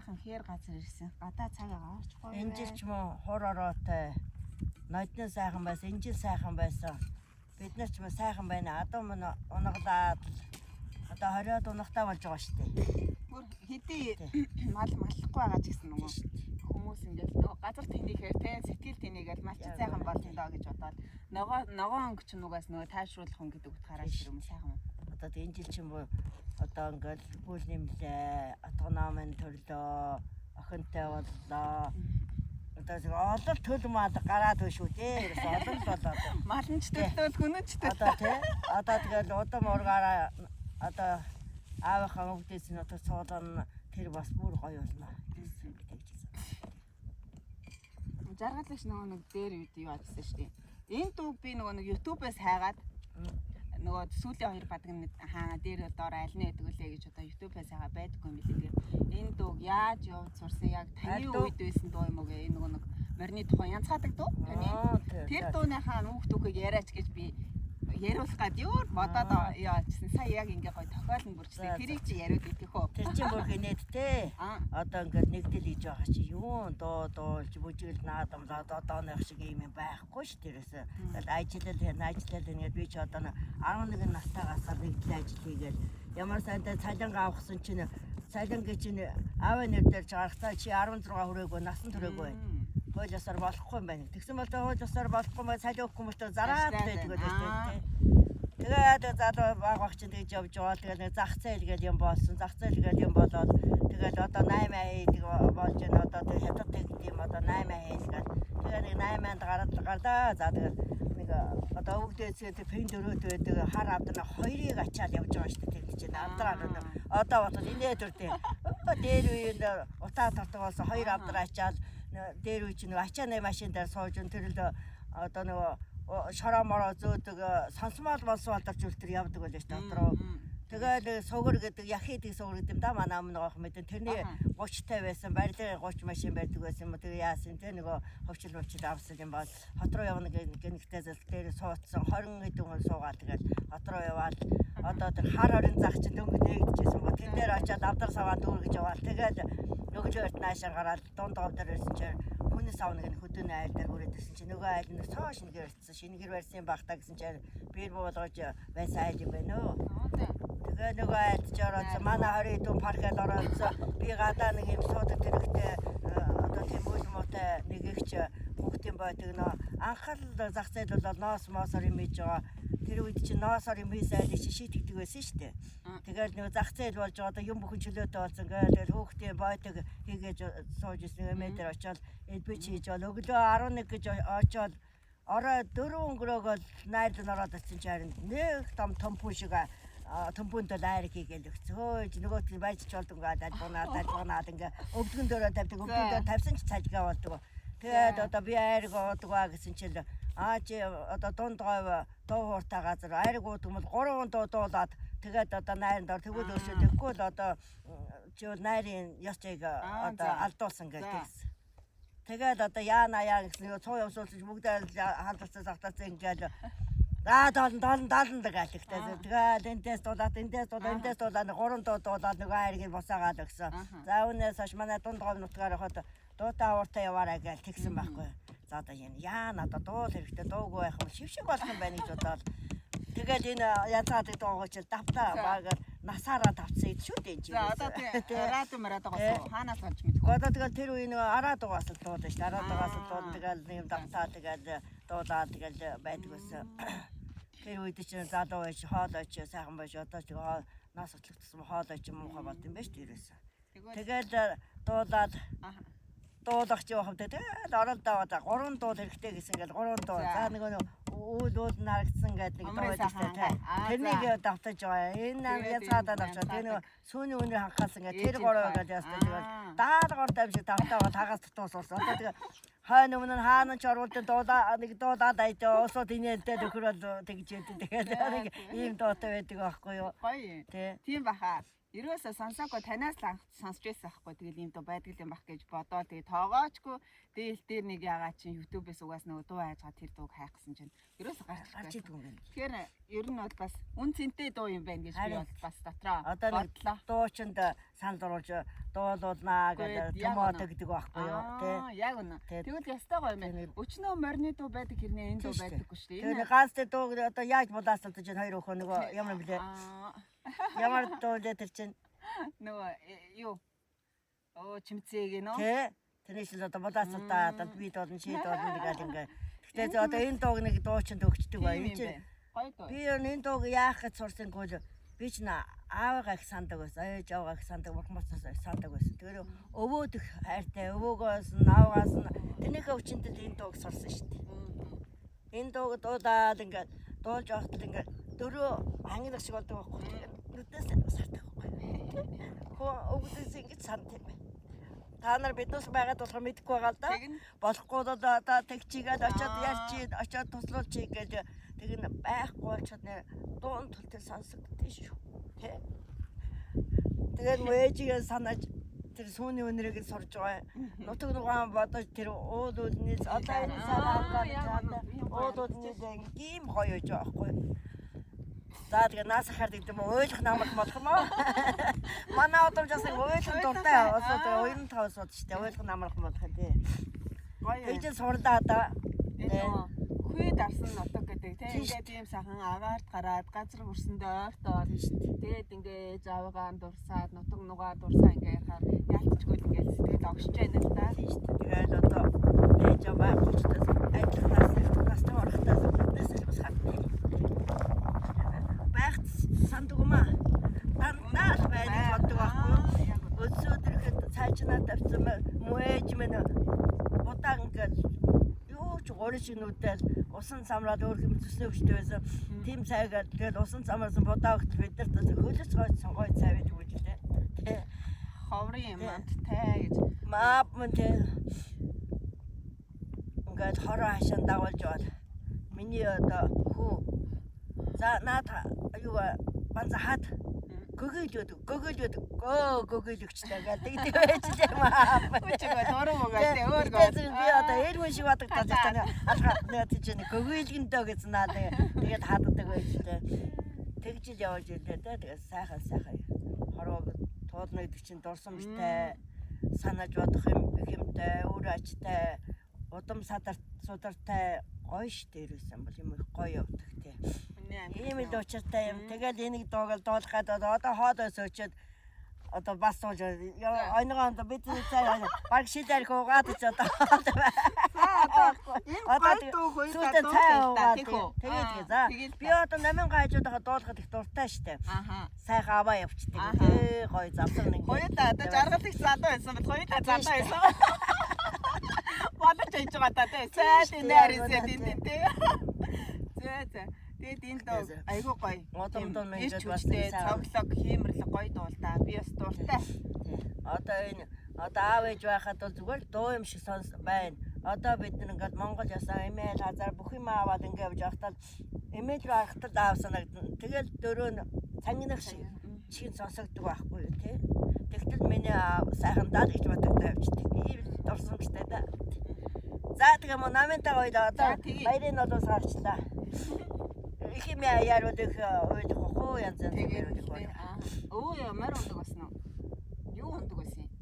сайхан хээр газар ирсэн. Гадаа цаг агаарчгүй. Энэ жил ч мөн хур ороотой. Нодны сайхан байсан, энэ жил сайхан байсан. Бид нар ч мөн сайхан байна. Одоо мөн унаглаад одоо 20-од унахтаа болж байгаа шүү дээ. Бүр хэдий маллахгүй байгаа ч гэсэн нөгөө хүмүүс ингээд нөгөө газар тэнийхээр те сэтгэл тэнийгээл малч сайхан болно доо гэж бодоод ногоон өнгө ч нүгээс нөгөө тайшруулах хүн гэдэг утгаараа юм сайхан. Одоо энэ жил ч юм уу одоо ингээд бүл нэмлээ, автономын төрлөө, охинтой боллоо. Одоо олол төл мал гараад байна шүү дээ. Олол болоод. Малч төлөө хүнч төлөө. Одоо тий. Одоо тэгэл удам ургаараа одоо аавынхаа өвдөөс нь одоо цоолон тэр бас бүр гоё болно. Жаргалч нөгөө нэг дээр үед юу адсан шүү дээ. Энэ дүүг би нөгөө нэг YouTube-ээс хайгаад нөгөө сүүлийн хоёр бадаг нь хаана дээр доор аль нь гэдэг үлээ гэж одоо YouTube-ээс хайгаа байдаггүй юм билээ. Энэ дүүг яаж явж сурсан яг таны үед байсан дуу юм уу гэ энэ нөгөө нэг морины тухайн янзгаадаг дуу. Таны тэр дууныхаа нүх түүхийг яриач гэж би яриулах гад юу бодоод яачсан. Сая яг ингээ гоё тохиолн бүрчсэн. Тэрийг чи яриуд идэх үү? Тэр чинь бүр гинэдтэй. Одоо ингээд нэгдэл хийж байгаа чи юу дуулж бүжигэл наадам одооных шиг юм байхгүй ш тэрээс. Тэгэл ажиллал ингээд би ч одоо 11 настайгаас нэгдэл ажил хийгээл ямар сайтай цалингаа авахсан чинь цалингийн чинь аавын нэр дээр жаргахтаа чи 16 хүрээгүй насан турээгүй. Хууль ёсоор болохгүй юм байна. Тэгсэн бол хууль ёсоор болохгүй маа цалин өгөхгүй мөртөө зараад байдаг байлээ. Тэгээд залуу баг чинь тэгж явж байгаа. Тэгээд нэг зах зээл гэл юм болсон. Зах зээл гэл юм болоод тэгээд одоо 8 хайдаг болж байна. Одоо тэг хятад тэгд юм одоо 8 хайдаг. Тэгээд нэг 8-нд гарлаа. За тэгээд нэг одоо өвдөөсөө тэг пен дөрөөд байдаг хар авдана 2-ыг ачаал явж байгаа шүү дээ. Тэг чинь авдраа одоо бодвол инээ төртэй. Дээр үеийн утаа татдаг болсон 2 авдраа ачаал дээр үе чинь ачааны машин дээр сууж тэрл одоо нөгөө шороо мороо зөөдөг сонсмол болсоо алдарч үлтэр явдаг байлаа шүү дээ дотроо. Тэгээд сугар гэдэг яхидэг сугар гэдэг юм да манай өмнө гоох мэдэн тэрний 30-тай байсан барилгын 30 машин байдаг байсан юм. Тэгээ яасан те нөгөө хөвчл авсан юм бол хот руу явна гэнэгтэй зэл дээр суудсан 20 хэдэн хүн суугаад тэгээд хот руу яваад одоо тэр хар хорин зах чинь дөнгөж нээгдэжсэн бо тэр дээр очиад авдар саваа дүүргэж яваад тэгээд нөгөөд наашаа гараад дунд говдор ирсэн чинь хүнээс авна гэх хөдөөний айл дээр хүрээдсэн чинь нөгөө айл нь цоо шинээр ирсэн шинээр барьсан бахтаа гэсэн чинь бэр буулгаж байсан айл юм байна өө. Тэгээ нөгөө айлж ороод манай 20 хэдэн паркад ороод би гадаа нэг юм суудаг тэрэгтэй одоо тийм үйл муутай нэг ихч хүүхдийн байдаг нөө анхаал зах зээл бол ноос моосоор юм хийж байгаа. Тэр үед чинь ноосоор юм хийсэн айл чи шийтгдэг байсан шүү дээ. Тэгэл нэг зах зээл болж байгаа одоо юм бүхэн чөлөөтэй болсон гээл хүүхдийн байдаг хийгээж сууж ирсэн метр очоод би чи хийж бол өглөө 11 гэж очоод орой 4 өнгөрөөгөл найд нь ороод ирсэн чи харин нэг том пүү шиг төмпөнд лайр хийгээл өгцөө. Нөгөөт нь байж ч болдог албанаад ингээ өвдгөн дөрөө тавьдаг. Өвдгөн дээр тавьсан ч цажгаа болдог. Тэгээд одоо би айрг уудгаа гэсэн чинь чи одоо дунд говь дуу хууртай газар айрг уудаг бол 3 дуу дуулаад тэгээд одоо найранд ор тэгвэл өшөө тэгэхгүй л одоо чи найрын ёсыг одоо алдуулсан гэдэг. Тэгээд одоо яа гэсэн цуу явсуулж бүгд халдсан захтаасан ингээл даалан дагалтай. Тэгээд энтэс дуулаад 3 дуу дуулаад нөгөө айргийг босаагаад өгсөн. За үүнээс хойш манай дунд говь нутгаар хахад дуутай ууртай яваарай гэж тэгсэн байхгүй. За одоо яа надад дуул хэрэгтэй дуугүй байх юм шившиг болох юм байна гэж бодоод тэгэл энэ янзаадаг дуугч давтаа багаар насаараа давцсан юм шүү дээ. За одоо тийм радио марадагаас хаанаас олж мэдгүй. Одоо тэгэл тэр үе нөгөө араа дугаас л дуулаа шүү дээ. Араа дугаас л дууд тэгэл нэг давтаа тэгэл дуулаад тэгэл байдаг байсан. Тэр үед чинь залуу байж хоолойч сайхан байж одоо ч нас отлогдсон хоолойч муухай болд юм байна шүү дээ. Тэгэл дуулаад дуулах ч явах гэдэг. Тэгэл оролдоо 3 дуу хэрэгтэй гэсэн гэл 3 дуу. За нэг үүд нарагдсан гэдэг нэг дуу байдаг. Тэрнийг давтаж байгаа. Энэ язгадаад авчаа. Тэр нэг сүүний өнөр ханхаалсан гэх тэр 3 гэж ястаа. Тэгэл даалгаар давж давтаа тагаас тутуулсан. Одоо тэгээ хойно өмнө хаана ч оруулдаг дуулаа нэг дуулаад айдаа усууд инээлдээ төгрөл тэгж яддаг. Тэгээд нэг ийм дуутай байдаг байхгүй юу? Гоё. Тийм баха. Ерөөсө сонсоогүй танаас л анх сонсч байсан байхгүй. Тэгэл ийм дуу байдаг юм бах гэж бодоо. Тэгээ тоогоочгүй дээл дээр нэг ягаа чинь YouTube-ээс угаас нөгөө дуу хайжгаа тэр дууг хайх гэсэн чинь ерөөсө гарч идэв юм. Тэгэхээр ер нь бол бас үн цэнтэй дуу юм байна гэж би бол бас дотроо бодлоо. Дуучинд санал оруулж дуулуулнаа гэдэг томоотой гэдэг байхгүй юу тий. Яг үнэ. Тэгвэл ястай гоё юм байна. Өчнөө морины дуу байдаг хэрнээ энэ дуу байдаггүй шүү дээ. Тэр ганц дуу одоо яаж булаасалдаж чинь хоёр өхөө нөгөө ямар блэ. Ямар дуу дээр чинь нөгөө юу чимцээг нөө тий. Тэрнээс л одоо булаасалдаа одоо би дуулна шийд болно гэдэг ингээ. Тэгтээ одоо энэ дууг нэг дуучинд өгчдөг бай. Энэ чинь би энэ дууг яах гэж сурсангүй би ч аавгаа их сандаг байсан. Ээж аваагаа их сандаг, бурмацаас сандаг байсан. Тэр өвөөд их хайртай, өвөөгөөс нь аавгаас нь тэрнийхээ хүчинтэй энэ дууг сурсан шүү дээ. Энэ дууг дуулаад ингээд дуулж явахад ингээд дөрөв ангилах шиг болдог байхгүй. Нүднээс сардаг байхгүй. Хөө өвгдөөс ингэж санд юм байна. Та нар биднээс байгаад болох мэдэхгүй байгаа л да. Болохгүй бол одоо тэгчигээд очиод ярьчих, очиод туслуулчих гэж тэг н байхгүй болчиход нэ дуун тултай сонсогдсон шүү. Тэ. Тэгээд мөөжигээ санаж тэр сүүний өнрийг сурж байгаа. Нутаг нугаан бодож тэр уулууднээс одоо энэ сараагаа уулууднээс ийм гоё гэж байхгүй. За тэгээ наас хардаг юм ойлгох намайг болох юм аа. Манай одоожаас ойлгох дуртай. Одоо тэгээ уян тавс бод штэ ойлгох намайг болох юм тий. Гоё. Тэгж сурлаа да. Хүй дарсан нутаг гэдэг тийм ингээд ийм сайхан агаарт гараад газар хүрсэндээ ойртоод тэгээд ингээд завгаа дурсаад нутаг нугаа дурсаа ингээд яхаар яалтчгүй ингээд сэтгэл огшж байна л да. Тэгээд одоо ээж аваа гучтаас ажиллахаас орохтаас биднээс л бас хатдаг. Багт сандугмаа танаас байж боддог байхгүй. Өсөөдөрөхөд цаашнаа тавьсан мөөж мэн удаан ингээд гори шинүүдээр усан самраад өөр юм төснөө өчтэй байсан. Тим цайгаад тэгэл усан самарсан бодаа өгт бид нар хөлөс гойсон гой цай байдаг үү лээ. Тэ. Ховрын юм амттай гэж. Маап мэн тэ. Ингээд хороо хашаан дагуулж бод. Миний одоо хүү. За наад аюу банза хат. Гөгөөлөд гөгөөлөгчтэй гэдэг байж юм аа. Үчигээ дуруу мөгөөд өөр би одоо эргэн шиг бодогдож байна. Алга тийм гөгөөлгөндөө гэсэн наа тэгээд хаддаг байж тээ. Тэгж явж илээ тэ. Тэгээд сайхан хорвоо туулна гэдэг чинь дурсамжтай санаж бодох юм ихэмтэй, өөр ачтай, удам судартай гоё штэ ирсэн бол юм их гоё явдаг тий. Ийм л учиртай юм. Тэгэл энийг дуугал дуулахад одоо хоолоос өчөөд одоо бас сууж ойногоо бид цаа баг шидэр хуугаад ч одоо сүүтээ цаа тэгээд за би одоо 8 гайжууд хаа дуулахад их дуртай штэ. Сайхан аваа явчдаг. Тэ гоё завсар нэг. Гоё та одоо жаргалыг залуу байсан бол гоё та залуу байсан. Бодож байж байгаа та тэ. Сайд нэрээсээ тий. За. Тэгээд энэ доо айгүй гоё. Одомдоо ингэж бас цоглог хиймэрлэг гоё дуулдаа. Би бас дуртай. Одоо энэ аав ээж байхад бол зүгээр дуу юм шиг сонс байна. Одоо бид нэг ингээд Монгол ясаа эмээл хазар бүх юм аваад ингээд явж байхдаа эмээл рүү харахад аав санагдана. Тэгэл дөрөв цангинах шиг сонсогддог байхгүй юу тий. Тэгтэл миний сайхан даа гэж бодогдоо явчихдаг. Ийм дурсамжтай да. За тэгээ mo намынтай ойлоо одоо баярын одоос гарчлаа. Их юм яарууд их ойлгох уу янз тэгээд өө ямар ундаг басна уу? Юу ундаг байсан юм?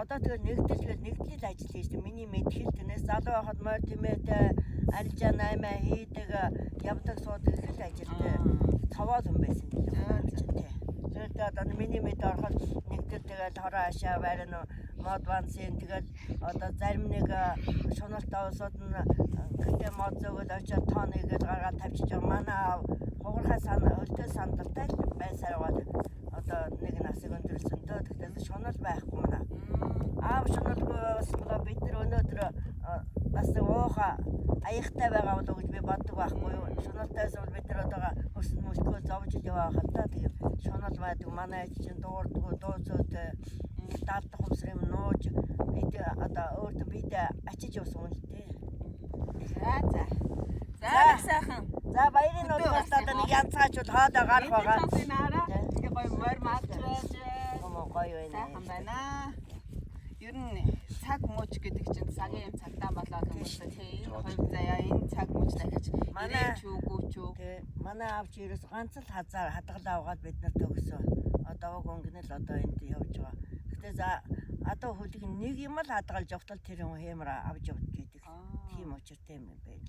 Одоо тэгээ нэгдэл ажил хийж дээ. Миний мэдхэл тэрнээс залуу байхад морь тэмээтэй арилжаа 8 хийдэг явдаг суудаг их л ажилтай цаваад хүн байсан юм тий. Тэгээд одоо миний мэд ороход нэгдэл тэгээд хороо хашаа байрна мод бансын тэгээд одоо зарим нэг шуналтай усууд нь гэтээ мод зөөгөл очиод тооныгээд гаргаад тавьчих юм. Манай хугархай өлтөө сандартай байсараад одоо нэг насыг өндөрсөн дөө тэгтээ шунал байхгүй манай. Аав шуналгүй басна бид нар өнөөдөр бас ууха аяхтай байгаа болов гэж би боддог байхгүй юу. Шуналтайс бол бид нар одоо өсөн мөскөө зовж яваа хата тэгээд шунал байдаг манай чинь дуурдгүй дууцоотой даалдах юмсрын нууж бид одоо өөртөө бид ачиж явсан юм л дээ. За сайхан. За баярын удаас одоо нэг янцаач бол хоолой гарах байгаа. Тэгээ гоё морь мавч байж. гоё байна. Сайхан байна. Ер нь цаг мууч гэдэг чинь цагийн юм цагтаа болоод хүмүүсээ тий энэ хоёр заяа энэ цаг мууч дахиж ирээч үгүй ч үү. Тэ манай авч ерөөс ганц л хазаар хадгалаа аваад бид нарт өгсөн. Одоо өнгөнөл одоо энд явж байгаа. Гэтэ за одоо хөлийг нэг юм л хадгалж явтал тэр юм хэмээр авч явж байдаг. Тийм учиртай юм байна л дээ.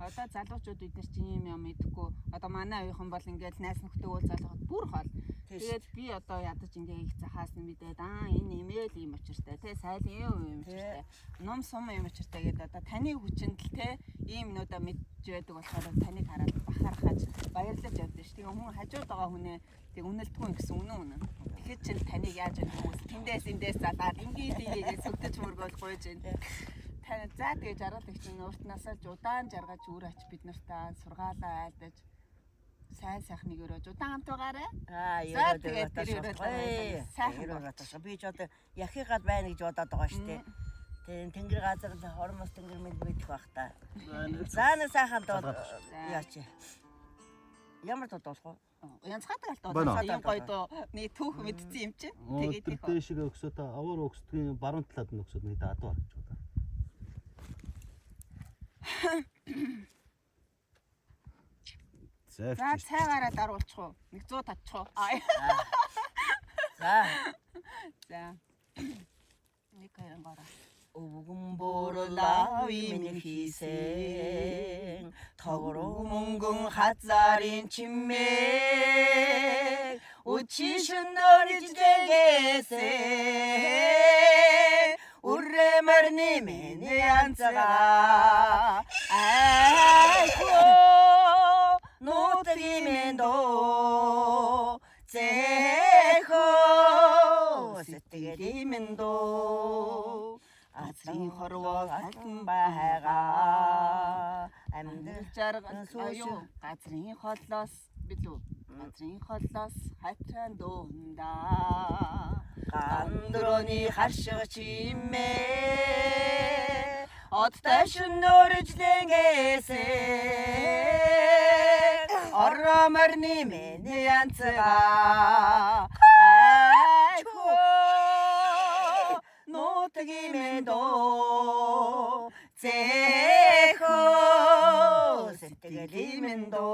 Одоо залуучууд бид нар чинь юм мэдэхгүй. Одоо манай уухан бол ингээд найс нөхдөд уул залгахад бүр хол. Тэгээд би одоо ядаж ингээ их захаас нэмээд энэ имэйл юм учиртай те сайлын юм учиртай. Ном сум юм учиртай гэдэг одоо таны хүчинд л те ийм нүүдэ мэдж байдаг болохоор таныг хараад бахархаж баярлаж явдаг ш. Тэгээ хүн хажууд байгаа хүнээ тэг үнэлдэггүй гэсэн үнэн. Тэгэхээр чинь таныг яаж юм хүмүүс тэндээс залаад ингээд сүгдэж мөргөөл гойж байна. Тань за тэгээ жаргалыг чинь уртнасаа удаан жаргаж үр ач бид нартаа сургаалаа айлдаж сайн сайхныг өрөөж удаан хамт байгаарэ. Сайхан би ч одоо яхихад байна гэж бодоод байгаа шүү дээ. Тэгээ тэнгэр газар хормос тэнгэр мэдэх бах та. Заана сайхан доо яач. Ямар дуудуулах вэ? Янзгаадаг алт ийм гоё доо нэг түүх мэдсэн юм чинь. Тэгээд их. Тэр шиг өгсөө та аваар өгсдгийн баруун талаад нь өгсөд нэг адуу харж байгаа. За цайгаараа даруулчих уу? 100 татчих уу? За. За. Нэг хоёроо. Өвгөн борлави миний хийсэн тогроо мөнгөн хазарын чимээ учишн нөрждэгээсээ урэмэрни миний анцага айхо нутгимэндо зэхо сэтгэлимэндо азрын хорвоо хатан байгаа амьдрал жаргал аюу газрын холлоос билүү газрын холлоос хатан дундаа гандроны харшиг чимээ оттай шүнөржлэнгээсээ орроморны миний янцгаа айхо нутгимэндо зэхо сэтгэлимэндо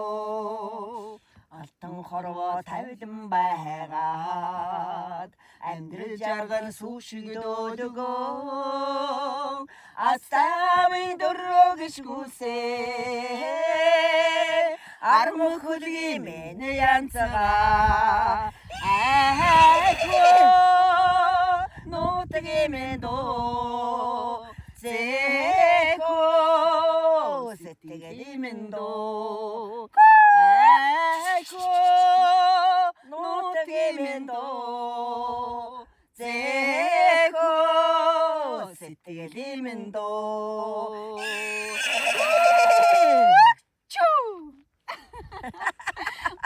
алтан хорвоо тавилан байгаад амьдрал жаргал сүшигдөөдгөө астамын дөрөгшгүсээ армх хөлгийн миний янцгаа айхо нутгимэндо зэхо сэтгэлимэндо айхо нутгимэндо зэхо сэтгэлимэндо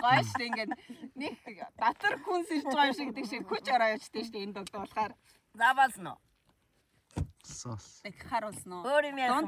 Гайш ингээд нэг татар хүн сэрж байгаа юм шиг гэдэг шиг хүч ороо явчихдаг шүү дээ энэ догд болохоор. Забалсан уу? Сос. Нэг харуулсан уу? Өөр юм яасан.